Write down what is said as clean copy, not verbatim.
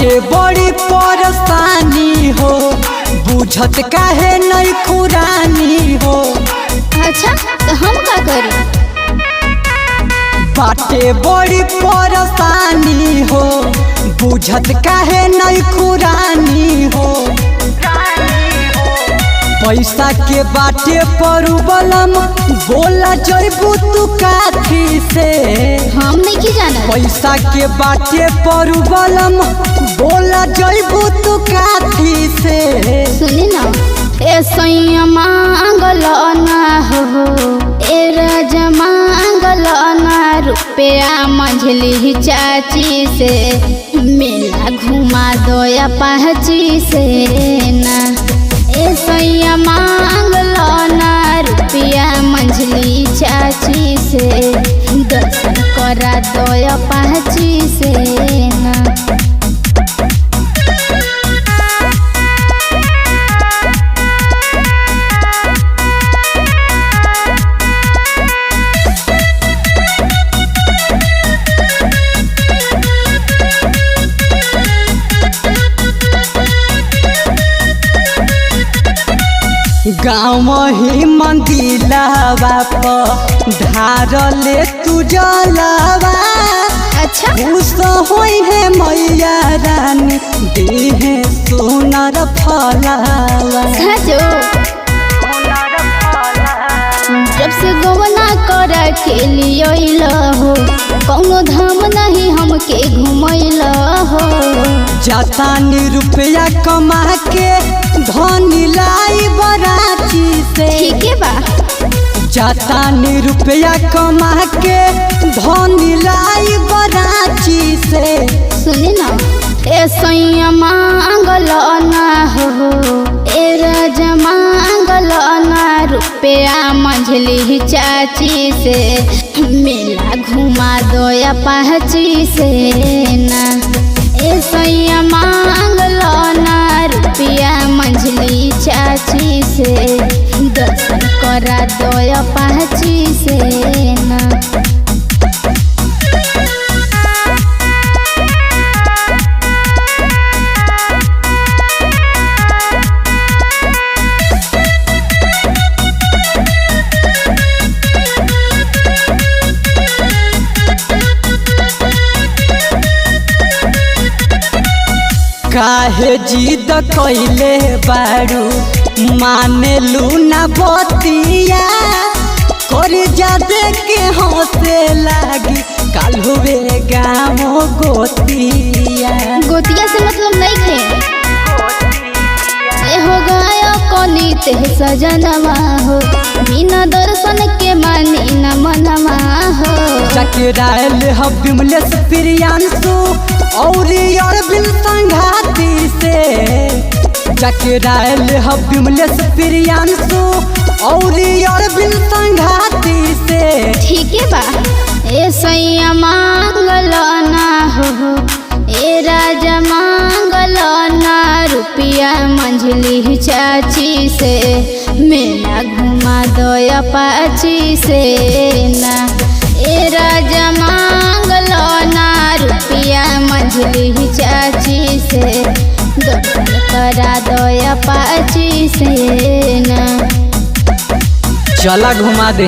बाटे बड़ी परेशानी हो, बुझत काहे नहीं खुरानी हो। अच्छा तो हम का करें? बाटे बड़ी परेशानी हो, बुझत काहे नहीं खुरानी हो। पैसा के बाटे प्रॉब्लम बोला जइबू तू काठी से। हम नहीं की जाना। पैसा के बाटे प्रॉब्लम बोला जइबू तू काठी से। सुनी ना, ए सैया मांगल ना हो, ए राजा मांगल ना रुपया मंझली चाची से। मेला घुमा दो अपाची से ना। ए सैया मांगल ना रुपया मंझली चाची से। दर्शन करा दो अपाची से ना। गाँव ही मंदिलावा पर ढारले तू जलावा। अच्छा खुश होई है मैया रानी, देहे सोनार फलावा। सजो जब से गवना कर के लिए हो, कौनो धाम नहीं हमके घुमैल हो। जातानी रुपया कमा के धनी लाई बराची से। ठीक है बा। जातानी रुपया कमा के धनी लाई बराची से। सुनी ना, ए सैया मांगल ना हो, ए राजा मांगल ना रुपया मंझली चाची से। मेला घुमा दो अपाची से ना। ए सैया मांगल ना रुपया मंझली चाची से। दर्शन करा दो अपाची से ना। काहे जिद कइले बारू, माने लूना बतिया। कर जा दे के हंसे लागी, काल हुए गाँव गोतिया। गोतिया से मतलब नहीं थे। ए हो गया कली ते सजनवा हो, बिना दर्शन के मानी न मनवा हो। चकराल हम विमलेश प्रियांशु और अरविंद संघाती से। चकराल हम विमलेश प्रियांशु और अरविंद संघाती से। ठीक है बा। ए सैया मांगल ना हो, ए राजा मांगल ना रुपया मंझली चाची से। मेला घुमा दो अपाची से ना। ए राजा मांगल ना रुपया मंझली चाची से। दर्शन करा दो अपाची से ना। चला घुमा दे।